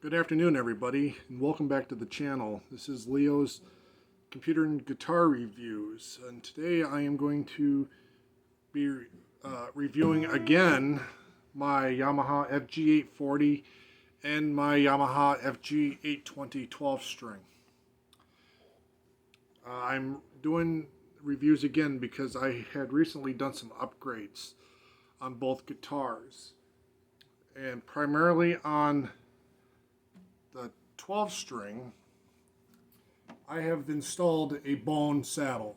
Good afternoon, everybody, and welcome back to the channel. This is Leo's Computer and Guitar Reviews, and today I am going to be reviewing again my Yamaha FG840 and my Yamaha FG820-12 string. I'm doing reviews again because I had recently done some upgrades on both guitars, and primarily on the 12 string, I have installed a bone saddle,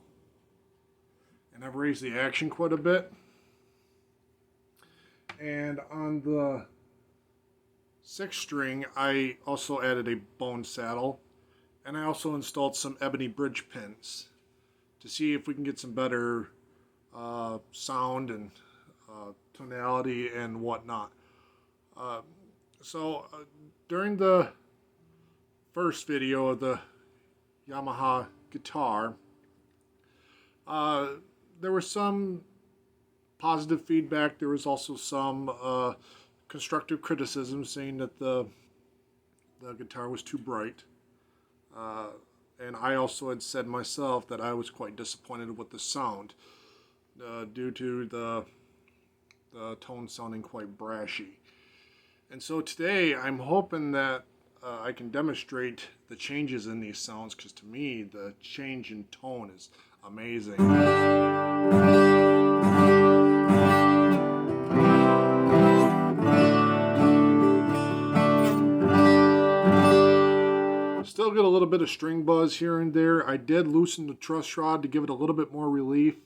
and I've raised the action quite a bit. And on the 6 string, I also added a bone saddle, and I also installed some Ebony bridge pins to see if we can get some better sound and tonality and whatnot. During the first video of the Yamaha guitar, there was some positive feedback. There was also some constructive criticism saying that the guitar was too bright. And I also had said myself that I was quite disappointed with the sound due to the tone sounding quite brashy. And so today I'm hoping that I can demonstrate the changes in these sounds, because to me the change in tone is amazing. Still get a little bit of string buzz here and there. I did loosen the truss rod to give it a little bit more relief.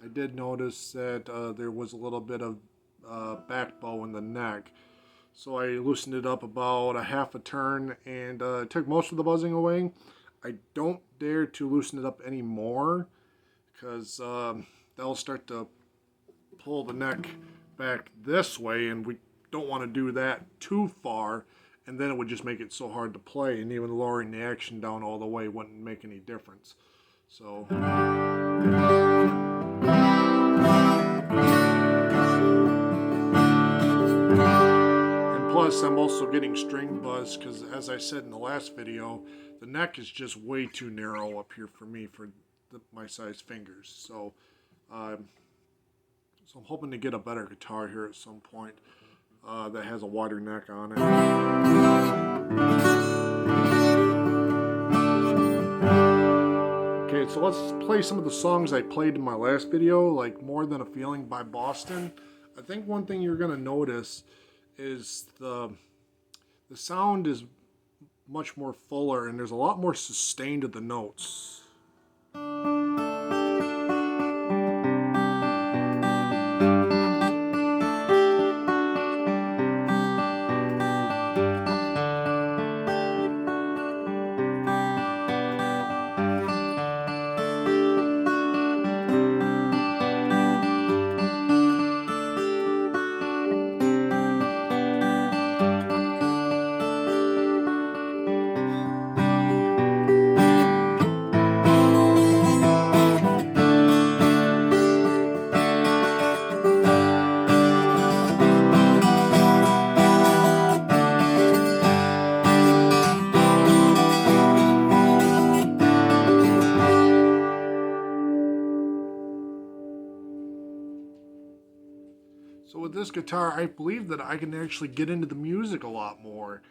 I did notice that there was a little bit of back bow in the neck. So I loosened it up about a half a turn, and it took most of the buzzing away. I don't dare to loosen it up anymore, because that'll start to pull the neck back this way, and we don't want to do that too far, and then it would just make it so hard to play, and even lowering the action down all the way wouldn't make any difference. So plus, I'm also getting string buzz because, as I said in the last video, the neck is just way too narrow up here for me for my size fingers. So I'm hoping to get a better guitar here at some point that has a wider neck on it. Okay, so let's play some of the songs I played in my last video, like More Than a Feeling by Boston. I think one thing you're going to notice is the sound is much more fuller, and there's a lot more sustain to the notes. So with this guitar, I believe that I can actually get into the music a lot more.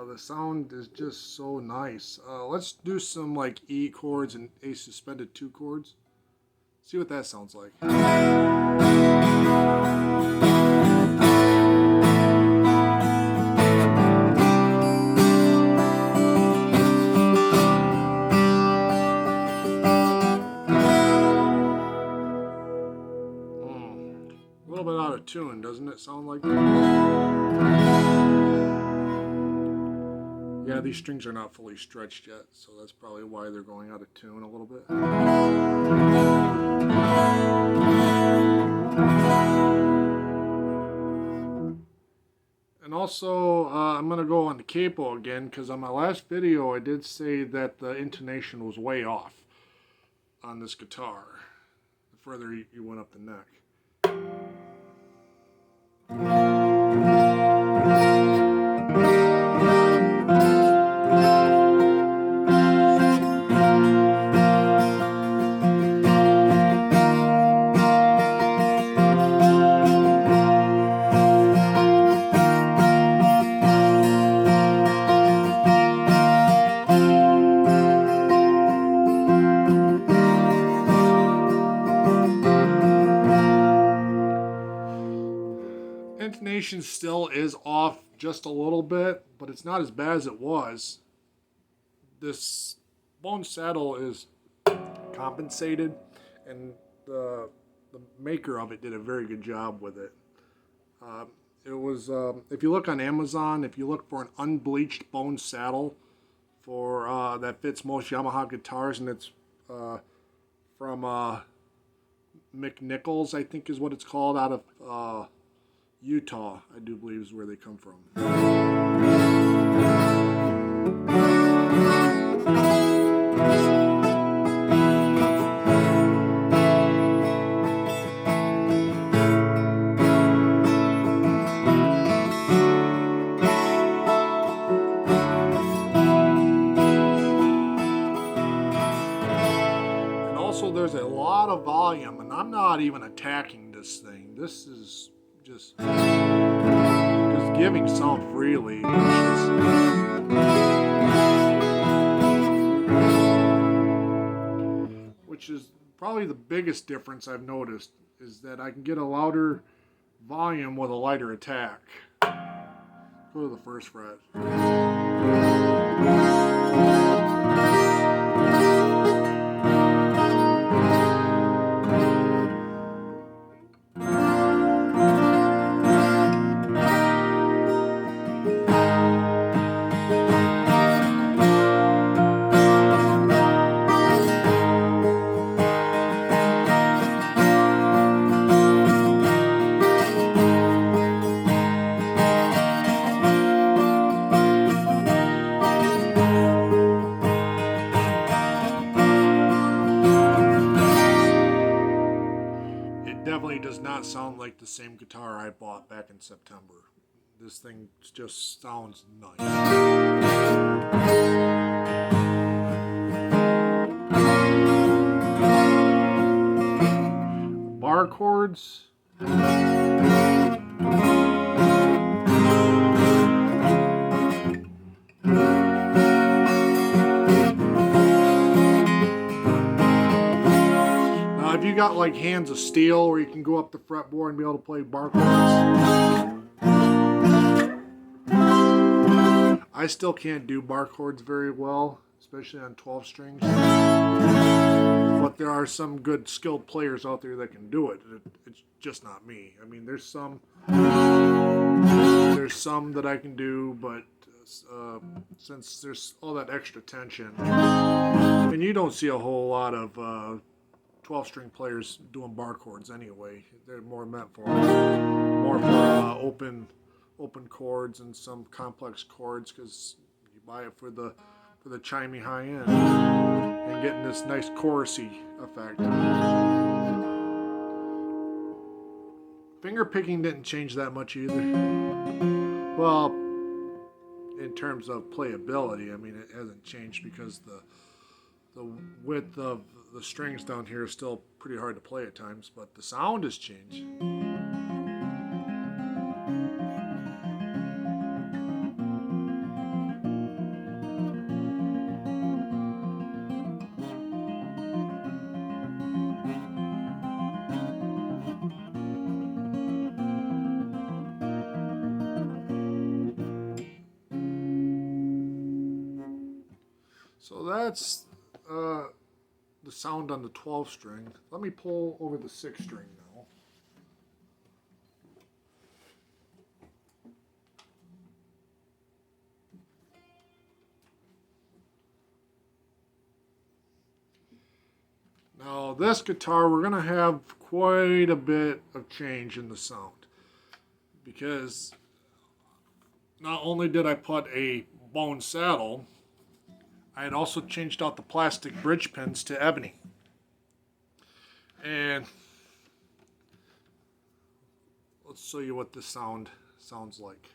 The sound is just so nice. Let's do some like E chords and A suspended 2 chords. See what that sounds like. A little bit out of tune, doesn't it sound like that? Yeah, these strings are not fully stretched yet, so that's probably why they're going out of tune a little bit. And also, I'm going to go on the capo again, because on my last video I did say that the intonation was way off on this guitar, the further you went up the neck. intonation still is off just a little bit, but it's not as bad as it was. This bone saddle is compensated, and the maker of it did a very good job with it. It was, if you look on Amazon, if you look for an unbleached bone saddle for that fits most Yamaha guitars, and it's from McNichols, I think is what it's called, out of Utah, I do believe is where they come from. And also there's a lot of volume, and I'm not even attacking this thing. This is just giving sound freely, which is probably the biggest difference I've noticed, is that I can get a louder volume with a lighter attack. Go to the first fret. Definitely does not sound like the same guitar I bought back in September. This thing just sounds nice. Bar chords. If you got like hands of steel where you can go up the fretboard and be able to play bar chords, I still can't do bar chords very well, especially on 12 strings. But there are some good skilled players out there that can do it. It's just not me. I mean, there's some that I can do, but since there's all that extra tension, and you don't see a whole lot of 12-string players doing bar chords anyway. They're more meant for open chords and some complex chords, because you buy it for the chimey high end and getting this nice chorusy effect. Finger picking didn't change that much either. Well, in terms of playability, I mean, it hasn't changed because the width of the strings down here is still pretty hard to play at times, but the sound has changed. So that's the sound on the 12 string. Let me pull over the 6 string now. Now this guitar, we're going to have quite a bit of change in the sound, because not only did I put a bone saddle, I had also changed out the plastic bridge pins to ebony. And let's show you what this sounds like.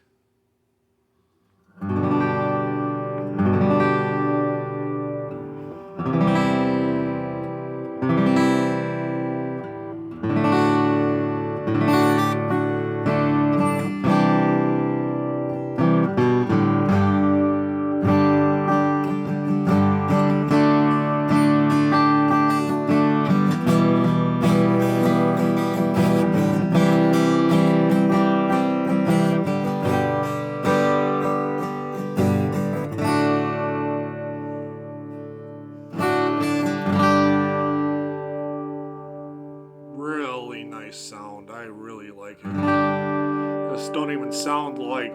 sound like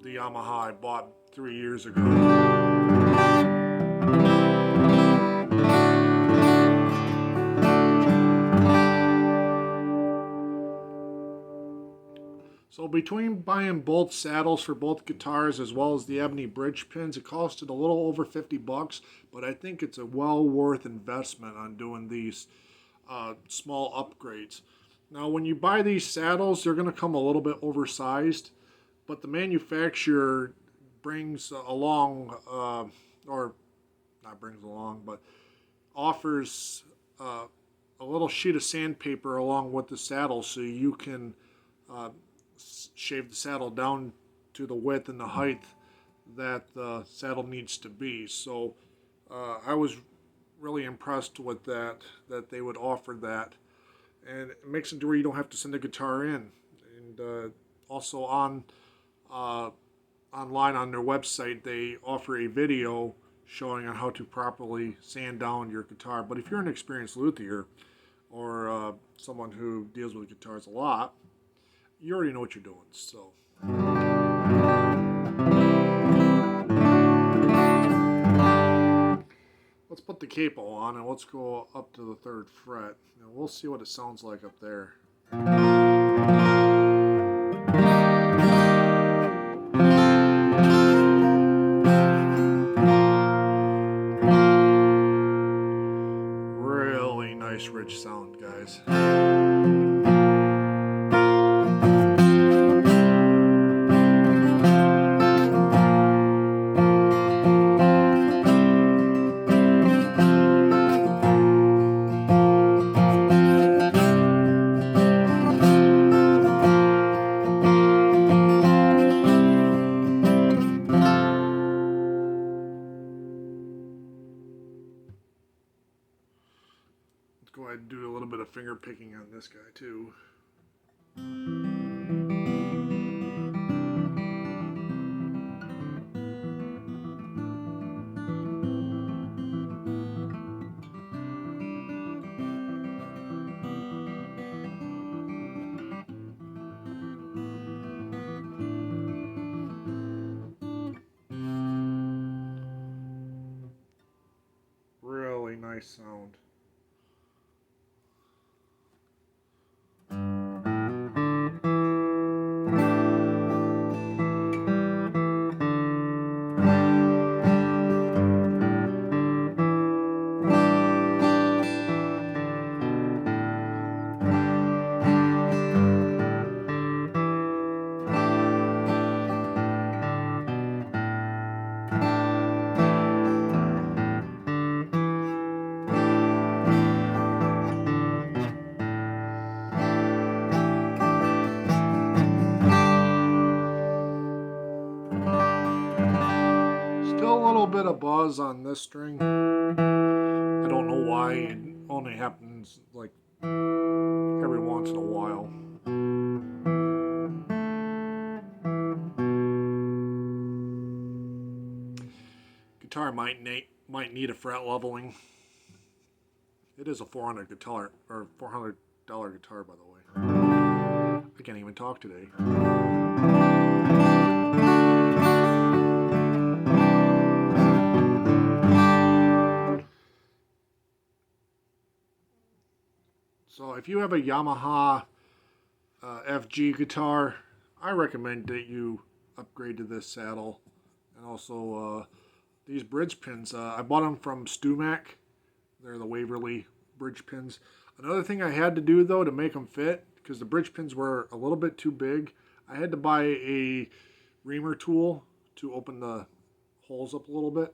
the Yamaha I bought 3 years ago. So between buying both saddles for both guitars as well as the Ebony bridge pins, it costed a little over 50 bucks, but I think it's a well worth investment on doing these small upgrades. Now when you buy these saddles, they're going to come a little bit oversized, but the manufacturer brings along, or not brings along, but offers a little sheet of sandpaper along with the saddle so you can shave the saddle down to the width and the height that the saddle needs to be. So I was really impressed with that they would offer that, and it makes it to where you don't have to send the guitar in. And also online on their website, they offer a video showing on how to properly sand down your guitar. But if you're an experienced luthier or someone who deals with guitars a lot, you already know what you're doing. So let's put the capo on and let's go up to the 3rd fret and we'll see what it sounds like up there. Really nice rich sound, guys. Go ahead and do a little bit of finger picking on this guy too. Really nice sound. Still a little bit of buzz on this string. I don't know why. It only happens like every once in a while. Guitar might need a fret leveling. It is a $400 guitar, or $400 guitar, by the way. I can't even talk today. So if you have a Yamaha FG guitar, I recommend that you upgrade to this saddle. And also these bridge pins, I bought them from StewMac. They're the Waverly bridge pins. Another thing I had to do though to make them fit, because the bridge pins were a little bit too big, I had to buy a reamer tool to open the holes up a little bit.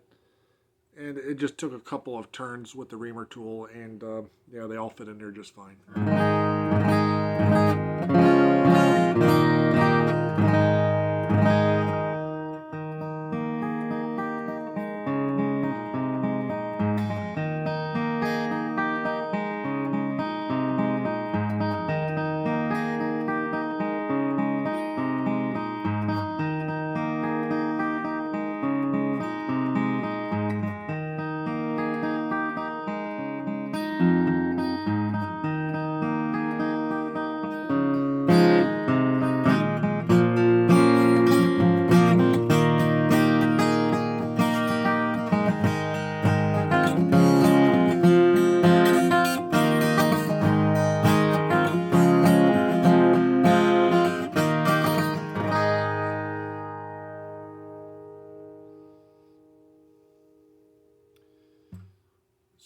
And it just took a couple of turns with the reamer tool, and yeah, they all fit in there just fine.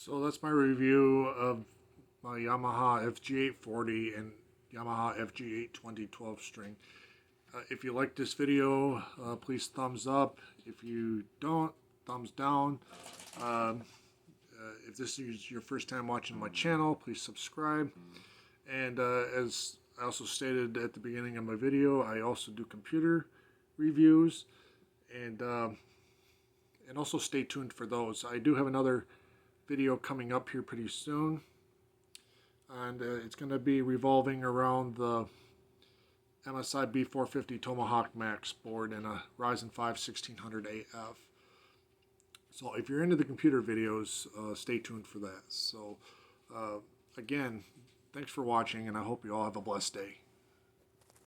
So that's my review of my Yamaha FG840 and Yamaha FG820-12 string. If you like this video, please thumbs up. If you don't, thumbs down. If this is your first time watching my channel, please subscribe. And as I also stated at the beginning of my video, I also do computer reviews, and also stay tuned for those. I do have another video coming up here pretty soon, and it's going to be revolving around the MSI B450 Tomahawk Max board and a Ryzen 5 1600 AF. So if you're into the computer videos, stay tuned for that. So again, thanks for watching, and I hope you all have a blessed day.